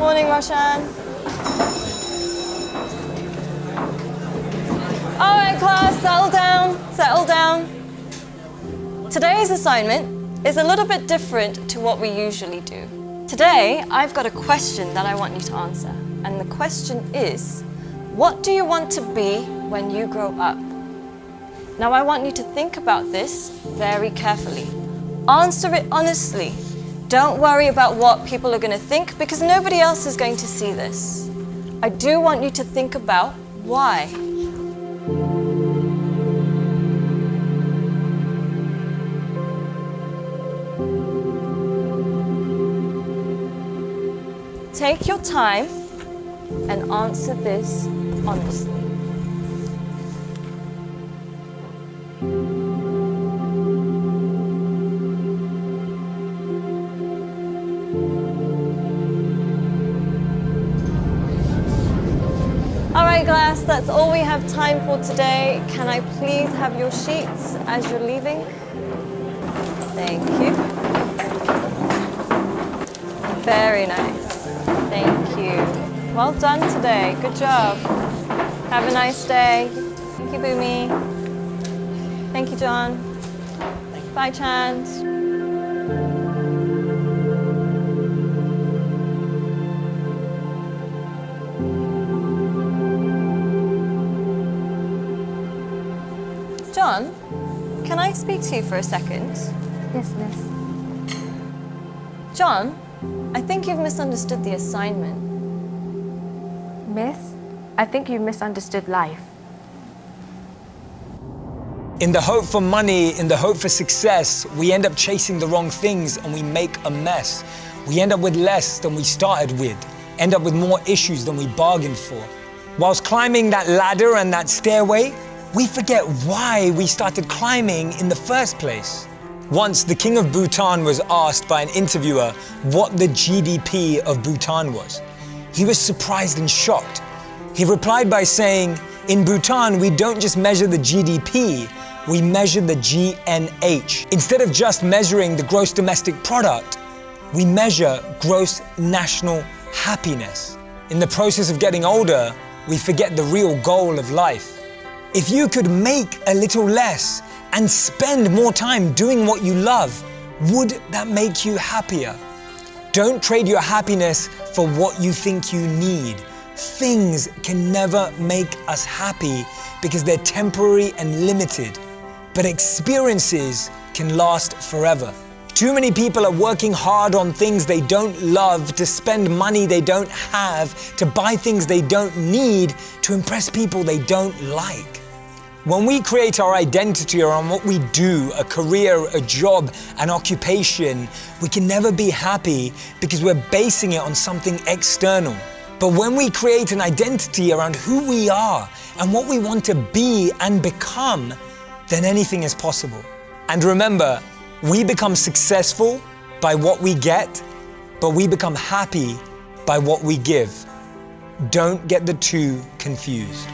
Morning, Roshan. All right, class, settle down, settle down. Today's assignment is a little bit different to what we usually do. Today, I've got a question that I want you to answer. And the question is, what do you want to be when you grow up? Now, I want you to think about this very carefully. Answer it honestly. Don't worry about what people are going to think because nobody else is going to see this. I do want you to think about why. Take your time and answer this honestly. All right, class, that's all we have time for today. Can I please have your sheets as you're leaving? Thank you. Very nice. Thank you. Well done today. Good job. Have a nice day. Thank you, Boomy. Thank you, John. Bye, Chand. John, can I speak to you for a second? Yes, miss. John, I think you've misunderstood the assignment. Miss, I think you misunderstood life. In the hope for money, in the hope for success, we end up chasing the wrong things and we make a mess. We end up with less than we started with, end up with more issues than we bargained for. Whilst climbing that ladder and that stairway, we forget why we started climbing in the first place. Once, the king of Bhutan was asked by an interviewer what the GDP of Bhutan was. He was surprised and shocked. He replied by saying, in Bhutan, we don't just measure the GDP, we measure the GNH. Instead of just measuring the gross domestic product, we measure gross national happiness. In the process of getting older, we forget the real goal of life. If you could make a little less and spend more time doing what you love, would that make you happier? Don't trade your happiness for what you think you need. Things can never make us happy because they're temporary and limited, but experiences can last forever. Too many people are working hard on things they don't love, to spend money they don't have, to buy things they don't need, to impress people they don't like. When we create our identity around what we do, a career, a job, an occupation, we can never be happy because we're basing it on something external. But when we create an identity around who we are and what we want to be and become, then anything is possible. And remember, we become successful by what we get, but we become happy by what we give. Don't get the two confused.